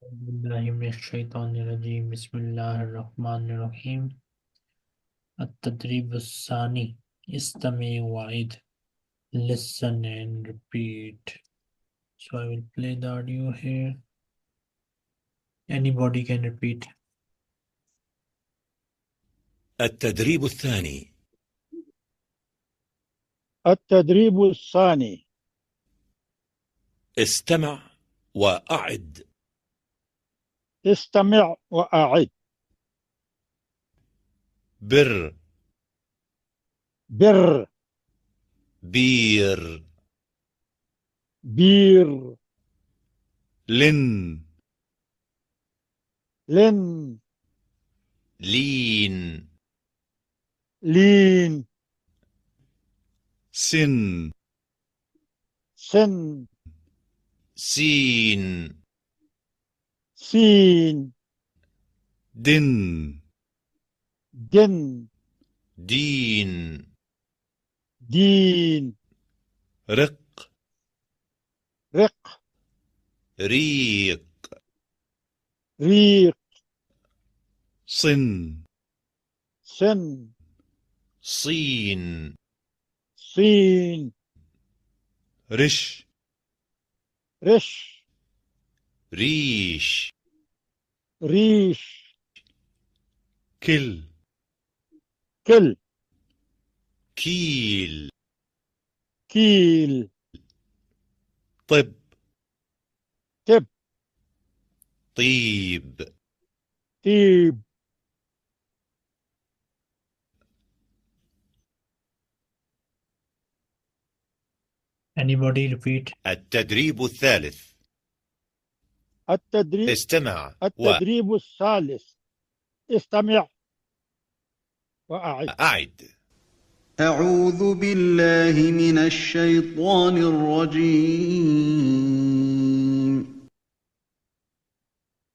بالله من الشيطان الرجيم بسم الله الرحمن الرحيم التدريب الثاني استمع وعد. Listen and repeat. So I will play the audio here. Anybody can repeat. التدريب الثاني. التدريب الثاني. استمع وأعد. استمع وأعد. بر، بر، بير، بير، لن، لن، لين، لين، سن، سن، سين، سين، دن، دن، دين، دين، رق، رق، ريق، ريق، صن، سن، صين، صين، رش، رش، ريش، ريش، كل، كل، كيل، كيل، طب، تب، طيب. تيب. Anybody repeat. التدريب الثالث. التدريب استمع التدريب الثالث. استمع وأعد. وأعد. أعوذ بالله من الشيطان الرجيم.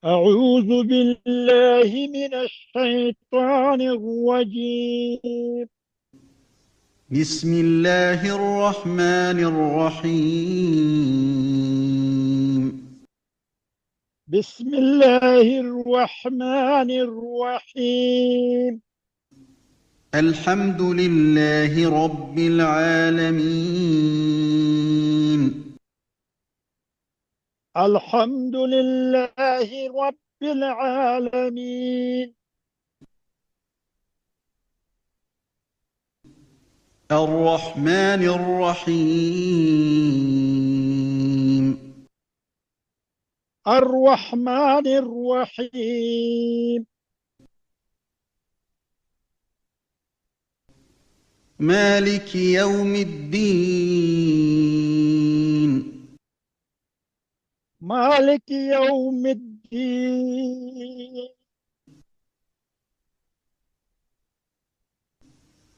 أعوذ بالله من الشيطان الرجيم. بسم الله الرحمن الرحيم. بسم الله الرحمن الرحيم. الحمد لله رب العالمين. الحمد لله رب العالمين. الرحمن الرحيم. الرحمن الرحيم. مالك يوم الدين. مالك يوم الدين.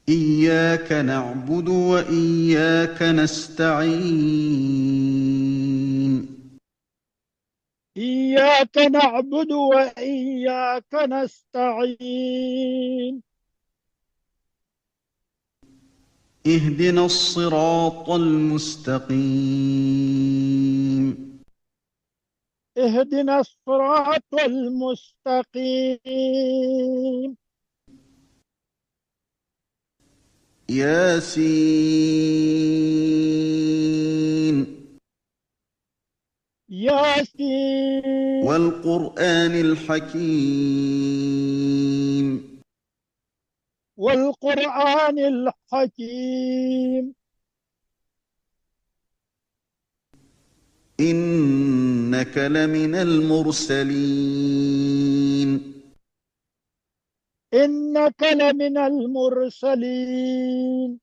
إياك نعبد وإياك نستعين. إياك نعبد وإياك نستعين. اهدنا الصراط المستقيم. اهدنا الصراط المستقيم. ياسين. ياسين. والقرآن الحكيم. والقرآن الحكيم. إنك لمن المرسلين. إنك لمن المرسلين.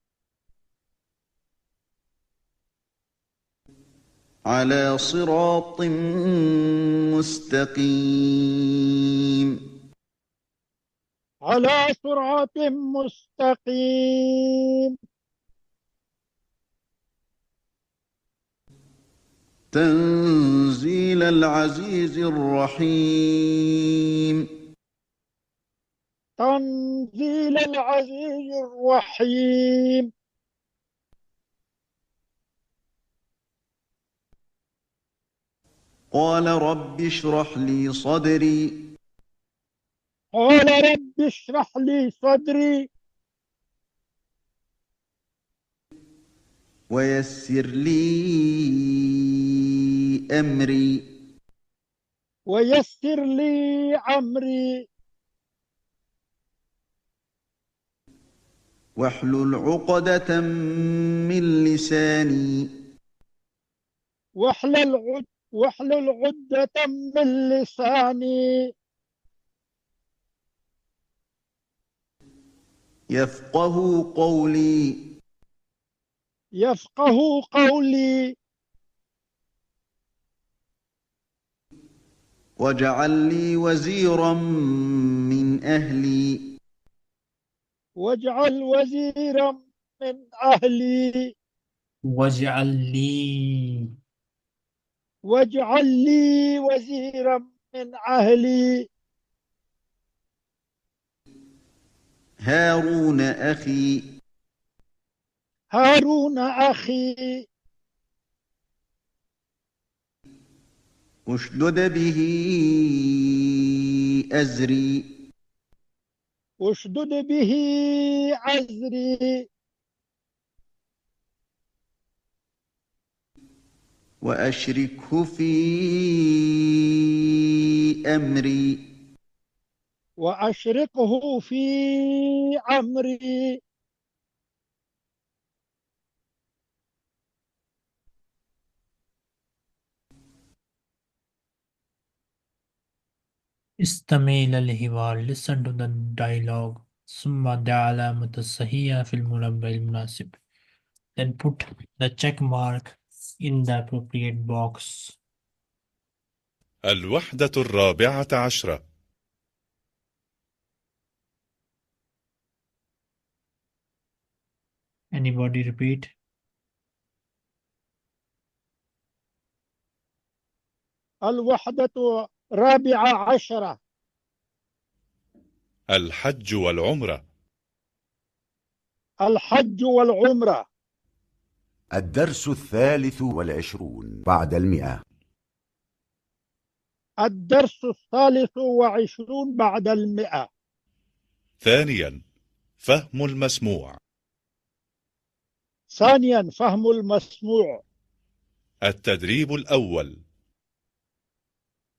على صراط مستقيم. على صراط مستقيم. تنزيل العزيز الرحيم. تنزيل العزيز الرحيم. قال رب اشرح لي صدري قال رب اشرح لي صدري ويسر لي أمري ويسر لي أمري واحلل عقدة من لساني واحلل عدة من لساني يفقه قولي يفقه قولي واجعل لي وزيرا من أهلي واجعل وزيرا من أهلي واجعل لي واجعل لي وزيرا من أهلي هارون أخي هارون أخي اشدد به أزري اشدد به عزري وأشركه في أمري وأشركه في أمري استمع إلى الحوار. Listen to the dialogue. ثم دع علامة الصحيحة في المربع المناسب. Then put the check mark in the appropriate box. الوحدة الرابعة عشرة. Anybody repeat? الوحدة رابعة عشرة. الحج والعمرة. الحج والعمرة. الدرس 23 بعد 100. الدرس 23 بعد 100. ثانيا، فهم المسموع. ثانيا، فهم المسموع. التدريب الأول.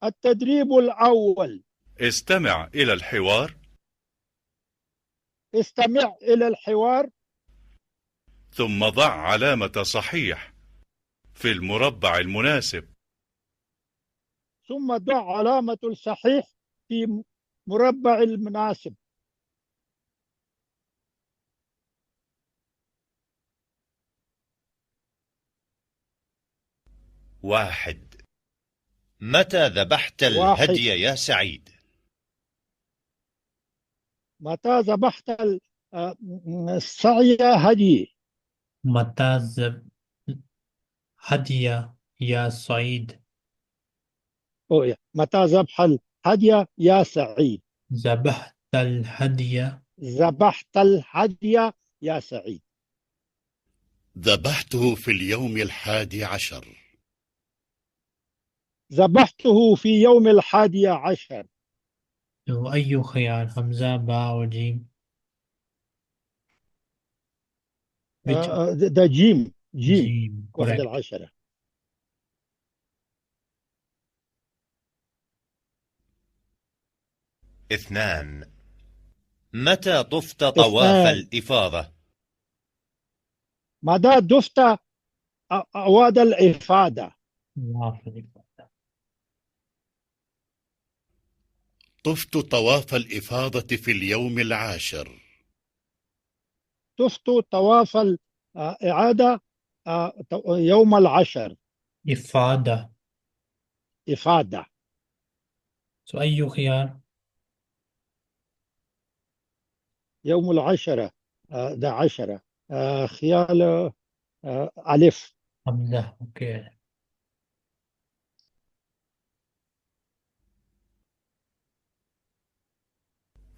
التدريب الأول. استمع إلى الحوار. استمع إلى الحوار. ثم ضع علامة صحيح في المربع المناسب. ثم ضع علامة الصحيح في مربع المناسب. واحد. متى ذبحت الهدي يا سعيد؟ متى ذبحت السعي هدي؟ متى هدي يا سعيد؟ متى ذبح الهدي يا سعيد؟ ذبحت الهدي. ذبحت الهدي يا سعيد. ذبحته في اليوم 11. ذبحته في يوم 11. أي خيار؟ حمزة، باء وجيم؟ ده جيم. جيم. correct. 11. اثنان. متى طفت طواف الإفاضة؟ متى دفت أواد الإفادة؟ طفت طواف الإفاضة في اليوم 10. طفت طواف الإعادة يوم 10. إفادة. إفادة. أي خيار؟ يوم 10. ده 10. خيال ألف. حمزة. أوكي.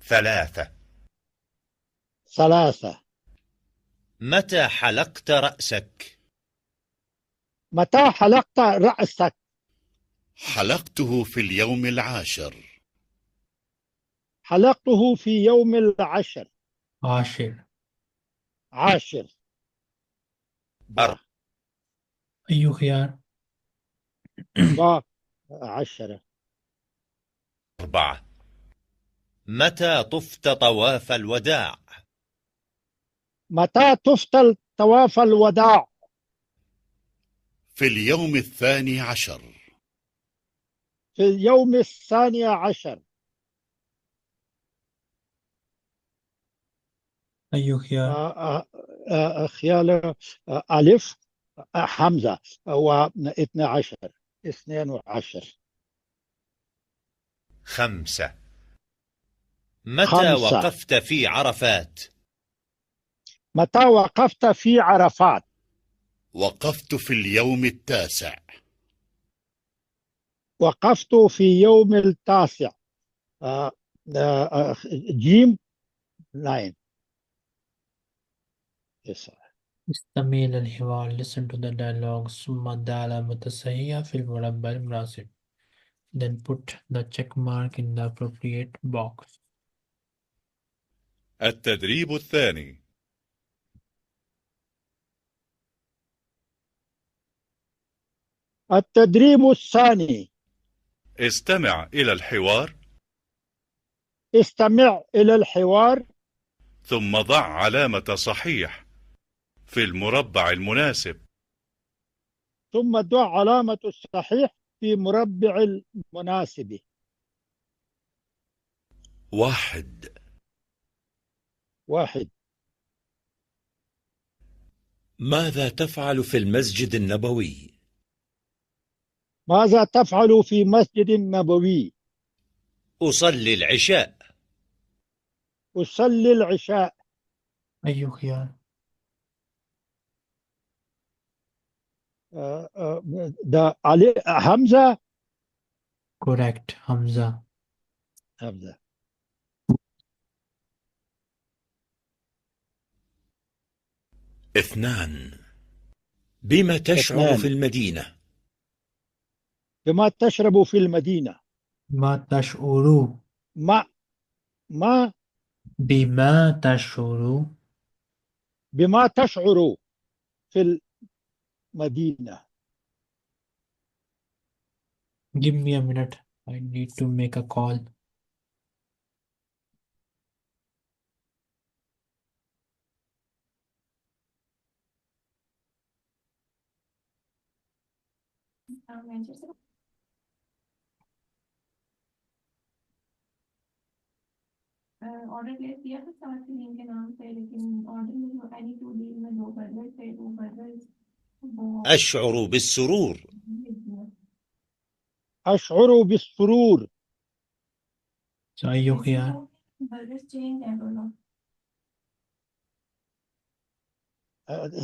ثلاثة. 3. متى حلقت رأسك؟ متى حلقت رأسك؟ حلقته في اليوم العاشر. حلقته في يوم العشر. عاشر. عاشر. با. أي خيار؟ با. عشرة. 4. متى طفت طواف الوداع؟ متى تفتل طواف الوداع؟ في اليوم 12. في اليوم 12. أي خيار؟ خيال ألف حمزة واثنى عشر. 12. 5. متى 5. وقفت في عرفات؟ متى وقفت في عرفات؟ وقفت في اليوم 9. وقفت في يوم 9. جيم 9. 9. استميل الحوار. Listen to the dialogue. ثم العلامة الصحيحة في المربع المناسب. Then put the check mark in the appropriate box. التدريب الثاني. التدريب الثاني. استمع إلى الحوار استمع إلى الحوار ثم ضع علامة صحيح في المربع المناسب. ثم ضع علامة الصحيح في مربع المناسب. 1. 1. ماذا تفعل في المسجد النبوي؟ ماذا تفعل في مسجد النبوي؟ أصلي العشاء. أصلي العشاء. أي خيار؟ ده علي حمزة. Correct. حمزة. حمزة. 2. بما تشعر 2. في المدينة؟ بما تشرب في المدينة. ما تشعر. ما بما تشعر. بما تشعر في المدينة. Give me a minute. I need to make a call. Order place किया था 7 के नाम से, लेकिन ऑर्डर में जो एनी 2 डील में 2 बर्गर थे, वो बर्गर वो أشعر بالسرور. أشعر بالسرور. So أي خيار؟ बर्गर चेंज है दोनों.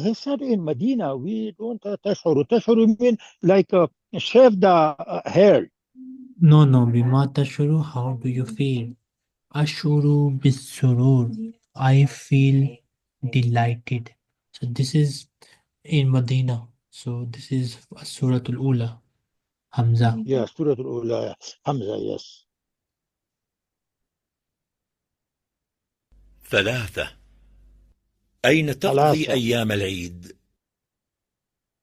He said in Medina we don't تشعر. تشعر mean like shave the hair. No. بما تشعر. How do you feel? أشعر بالسرور. I feel delighted. So this is in Medina. So this is Surah Al-Ula. Hamza. Yeah, سورة الأولى. حمزة. Yes. 3. أين تقضي 3. أيام العيد؟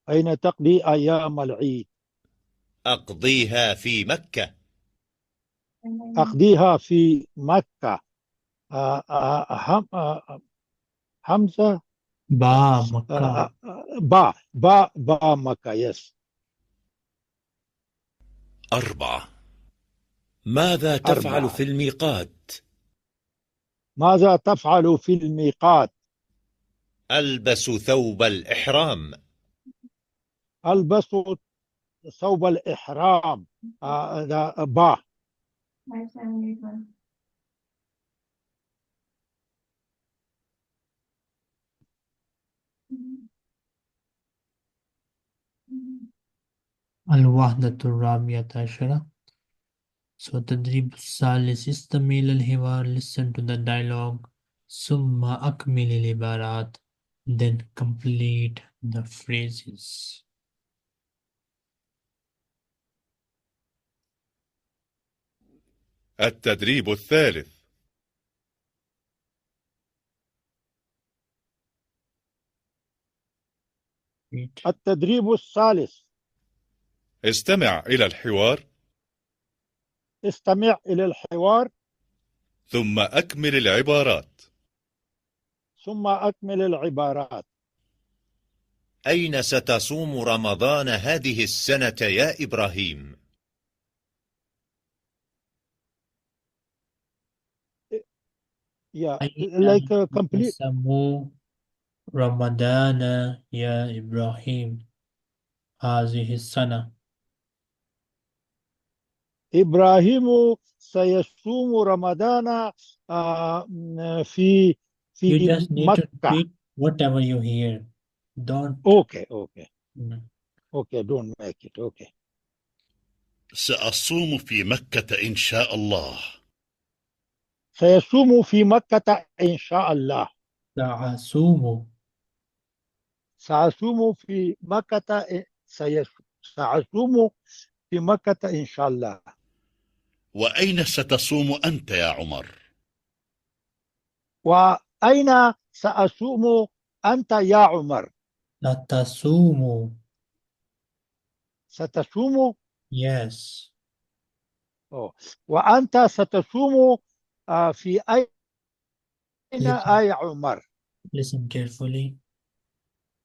أين تقضي أيام العيد؟ أقضيها في مكة. أقضيها في مكة. حمزة. با مكة. با مكة. Yes. 4. ماذا تفعل 4. في الميقات؟ ماذا تفعل في الميقات؟ ألبس ثوب الإحرام. ألبس ثوب الإحرام. با. 5 7 8 1. الوحدة الرابعة عشرة. So تدريب الثالث. استميل الحوار. Listen to the dialogue. ثم أكمل العبارات. Then complete the phrases. التدريب الثالث. Repeat. التدريب الثالث. استمع إلى الحوار استمع إلى الحوار ثم أكمل العبارات. ثم أكمل العبارات. أين ستصوم رمضان هذه السنة يا إبراهيم؟ Yeah, أين like complete. تسمو رمضان يا إبراهيم هذه السنة؟ إبراهيم سيصوم رمضان في You just need to مكة. repeat whatever you hear. Don't. Okay. No. Okay, don't make it. Okay. سأصوم في مكة إن شاء الله. سيصوم في مكة إن شاء الله. سأصوم. سأصوم في مكة. سأصوم في مكة إن شاء الله. وأين ستصوم أنت يا عمر؟ وأين سأصوم أنت يا عمر؟ ستصوم. ستصوم. Yes. وأنت ستصوم في أين Listen, أي عمر؟ listen carefully.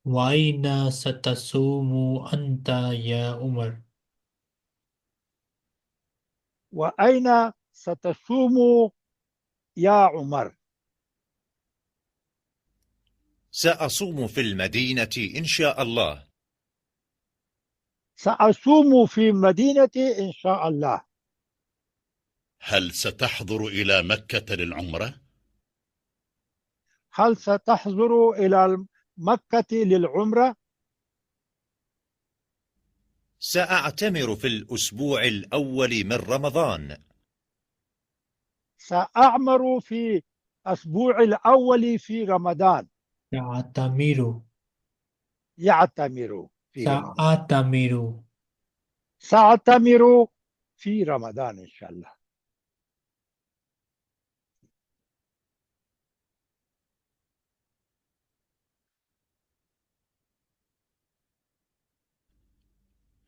وأين ستصوم أنت يا عمر؟ وأين ستصوم يا عمر؟ سأصوم في المدينة إن شاء الله. سأصوم في مدينة إن شاء الله. هل ستحضر إلى مكة للعمرة؟ هل ستحضر إلى مكة للعمرة؟ سأعتمر في الأسبوع الأول من رمضان. سأعمر في الأسبوع الأول في رمضان. سأعتمر. يعتمر في رمضان. سأعتمر. سأعتمر في رمضان إن شاء الله.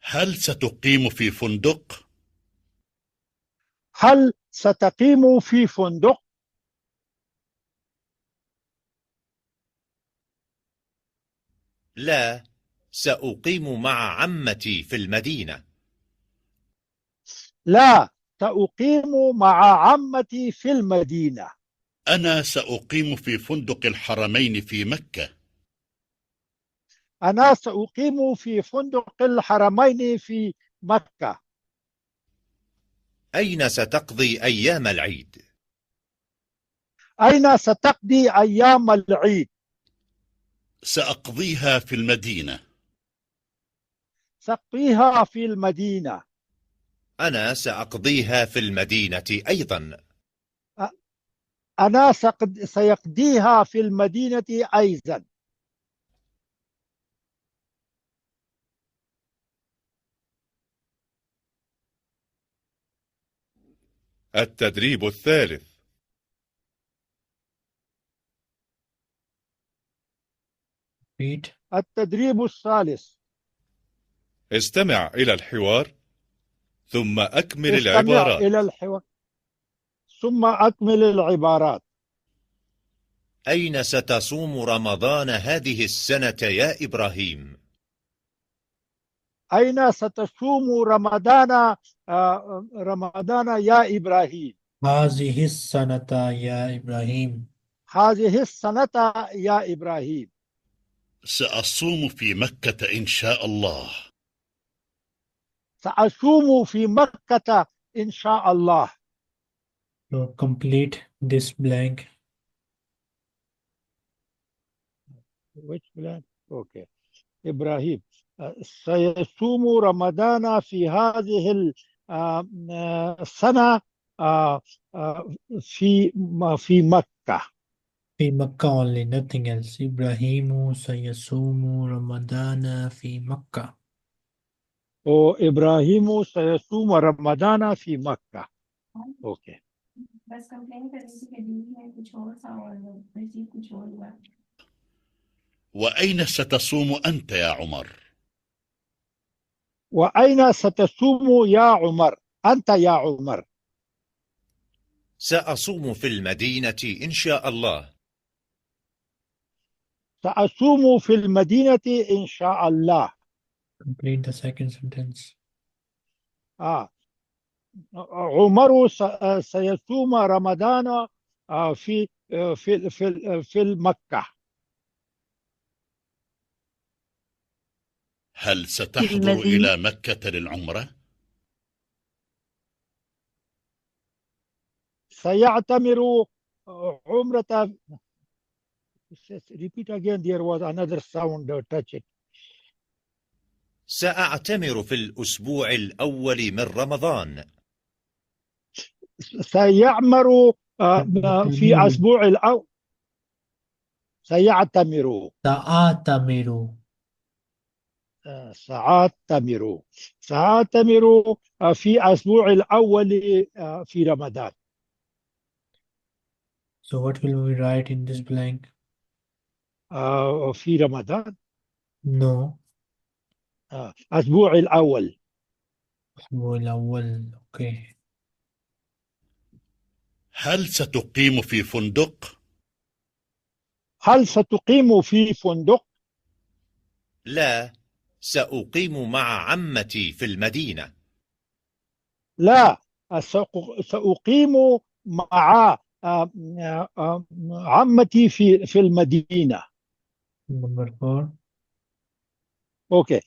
هل ستقيم في فندق؟ هل ستقيم في فندق؟ لا، سأقيم مع عمتي في المدينة. لا، سأقيم مع عمتي في المدينة. أنا سأقيم في فندق الحرمين في مكة. أنا سأقيم في فندق الحرمين في مكة. أين ستقضي أيام العيد؟ أين ستقضي أيام العيد؟ سأقضيها في المدينة. سأقضيها في المدينة. أنا سأقضيها في المدينة أيضا. أنا سيقضيها في المدينة أيضا. التدريب الثالث. Repeat. التدريب الثالث. استمع إلى الحوار ثم أكمل استمع العبارات. إلى الحوار ثم أكمل العبارات. أين ستصوم رمضان هذه السنة يا إبراهيم؟ أين ستصوم رمضان يا إبراهيم؟ هذه السنة يا إبراهيم. هذه السنة يا إبراهيم. سأصوم في مكة إن شاء الله. سأصوم في مكة إن شاء الله. So complete this blank. Which blank? Okay. إبراهيم سيصوم رمضان في هذه السنة في مكة. في مكة only, nothing else. إبراهيم سيصوم رمضان في مكة. وإبراهيم سيصوم رمضان في مكة. ओके बस कंप्लेन कर रही थी कि डी है कुछ और था और रिसीव कुछ और हुआ. وأين ستصوم أنت يا عمر؟ وأين ستصوم يا عمر؟ أنت يا عمر. سأصوم في المدينة إن شاء الله. سأصوم في المدينة إن شاء الله. Complete the second sentence. عمر سيصوم رمضان في في مكة. هل ستحضر إلى مكة للعمرة؟ سيعتمر عمرة. Repeat again, there was another sound, touch it. سأعتمر في الأسبوع الأول من رمضان. سيعمر في أسبوع الأول. سيعتمر. سأعتمر. سأعتمر في أسبوع الأول في رمضان. So what will we write in this blank? في رمضان. No. أسبوع الأول. الأسبوع الأول. Okay. هل ستقيم في فندق؟ هل ستقيم في فندق؟ لا، سأقيم مع عمتي في المدينة. لا، سأقيم مع عمتي في المدينة. Number 4. أوكي.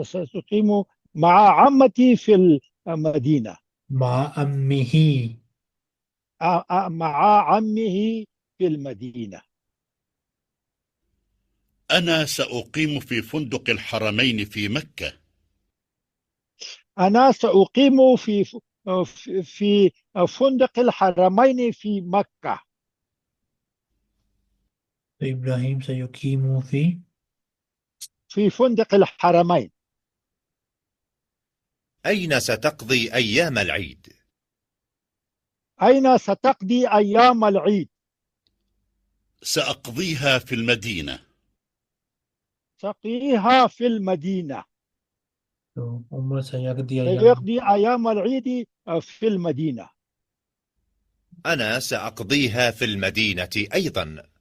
سأقيم مع عمتي في المدينة. مع أمه. مع عمه في المدينة. أنا سأقيم في فندق الحرمين في مكة. أنا سأقيم في فندق الحرمين في مكة. إبراهيم سيقيم في فندق الحرمين. أين ستقضي أيام العيد؟ أين ستقضي أيام العيد؟ سأقضيها في المدينة. سأقضيها في المدينة. عمر سيقضي أيام العيد في المدينة. أنا سأقضيها في المدينة أيضا.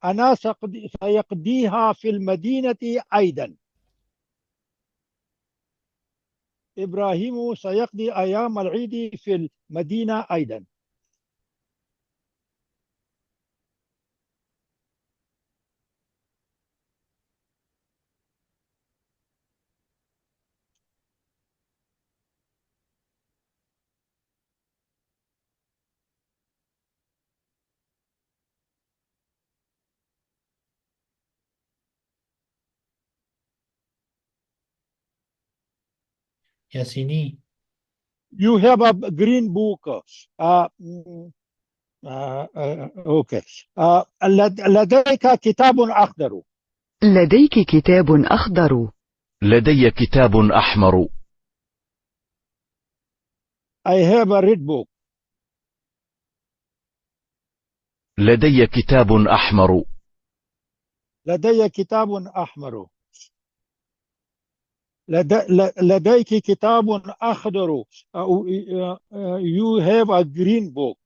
أنا سيقضيها في المدينة أيضا. إبراهيم سيقضي أيام العيد في المدينة أيضا. ياسيني. You have a green book. أوكي. لديك كتاب أخضر. لديك كتاب أخضر. لدي كتاب أحمر. I have a red book. لدي كتاب أحمر. لدي كتاب أحمر. لديك كتاب أخضر. You have a green book.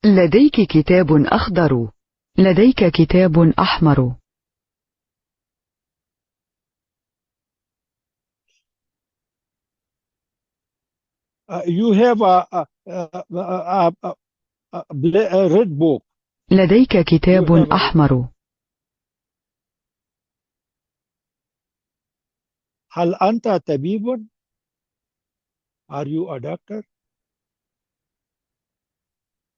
لديك كتاب أخضر. لديك كتاب أحمر. You have a red book. لديك كتاب أحمر. هل أنت طبيب؟ Are you a doctor?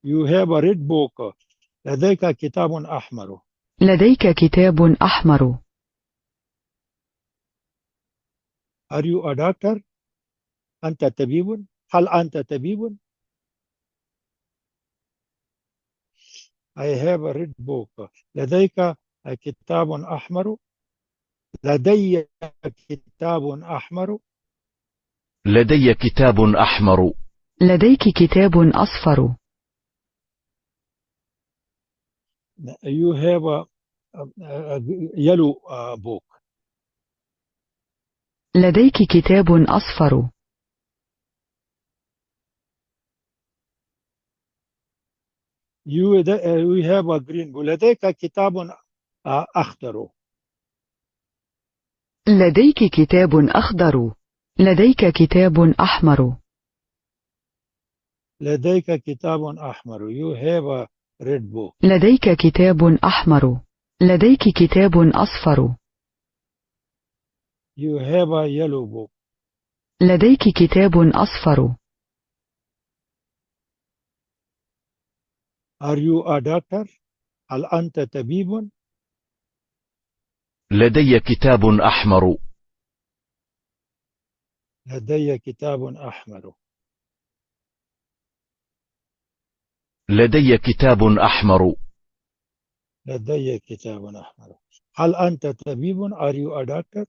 You have a red book. لديك كتاب أحمر. لديك كتاب أحمر. Are you a doctor? أنت طبيب؟ هل أنت طبيب؟ I have a red book. لديك كتاب أحمر. لدي كتاب أحمر. لدي كتاب أحمر. لديك كتاب أصفر. You have a yellow book. لديك كتاب أصفر. You have a green book. لديك كتاب أخضر. لديك كتاب أخضر. لديك كتاب أحمر. لديك كتاب أحمر. You have a red book. لديك كتاب أحمر. لديك كتاب أصفر. You have a yellow book. لديك كتاب أصفر. Are you a doctor? هل أنت طبيب؟ لدي كتاب أحمر. لدي كتاب أحمر. لدي كتاب أحمر. لدي كتاب أحمر. هل أنت طبيب؟ Are you a doctor?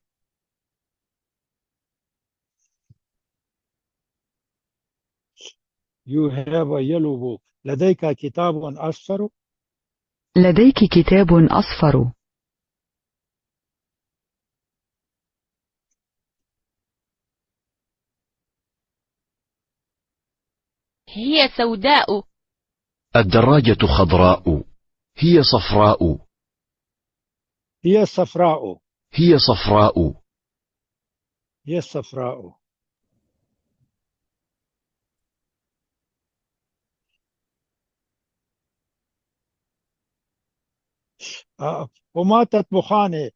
You have a yellow book. لديك كتاب أصفر. لديك كتاب أصفر. هي سوداء. الدراجة خضراء. هي صفراء. هي صفراء. هي صفراء. هي صفراء. هما تطبخان.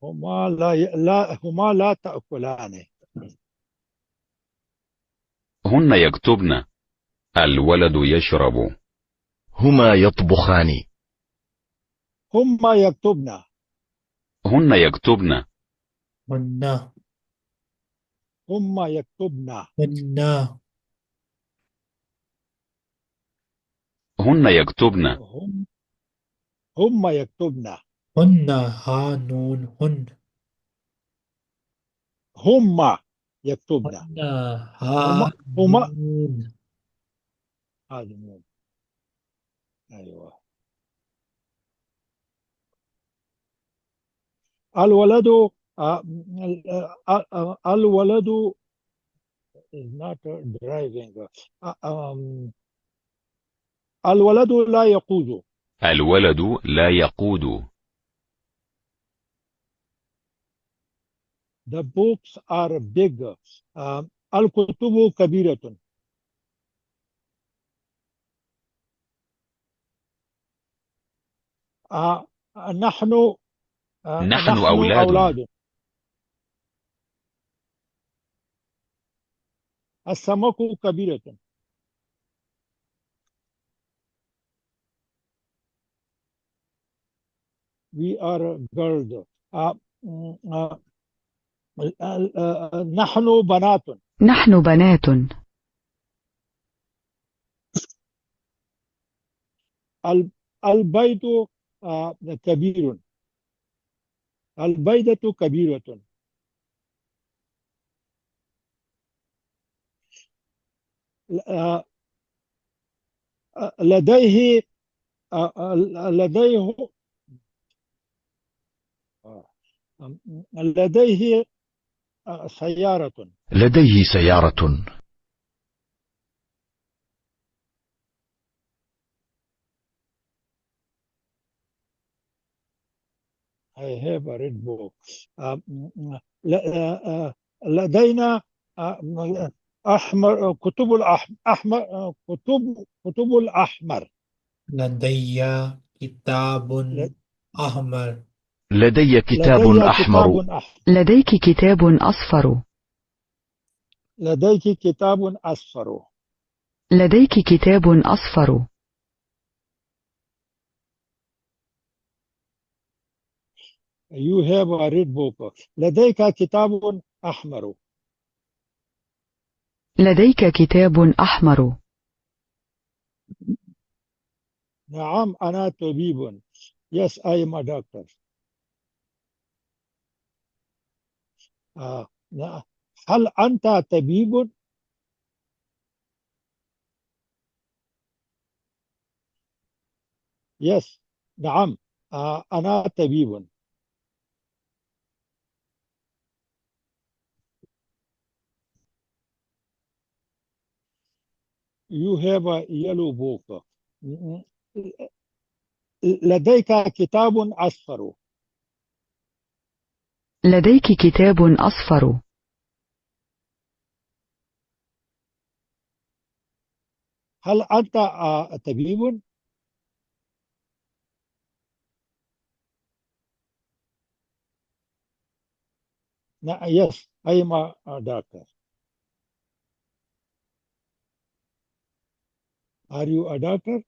هما لا تأكلان. هن يكتبن. الولد يشرب. هما يطبخان. هما يكتبن. هن يكتبن. هن هما يكتبن. هن هن يكتبن. هما يكتبن. هن ها نون هن. هما يكتبن. هن ها هما نون. هذا نون. أيوة. الولد الولد is not driving. الولد لا يقود. الولد لا يقود. The books are big. الكتب كبيرة. نحن أولاد. السمك كبيرة. We are girls. نحن بنات. نحن بنات. البيت كبير. البيضة كبيرة. لديه لديه سيارة. لديه سيارة. I have a red book. لدينا أحمر. كتب الأحمر. كتب الأحمر. لدي كتاب أحمر. لدي كتاب أحمر. لديك كتاب أصفر. لديك كتاب أصفر. لديك كتاب أصفر. You have a red book. لديك كتاب أحمر. لديك كتاب أحمر. نعم أنا طبيب. Yes, I am a doctor. هل أنت طبيب؟ Yes. نعم. أنا طبيب. You have a yellow book. لديك كتاب أصفر. لديك كتاب أصفر. هل أنت طبيب؟ Yes, I am a doctor. Are you a doctor?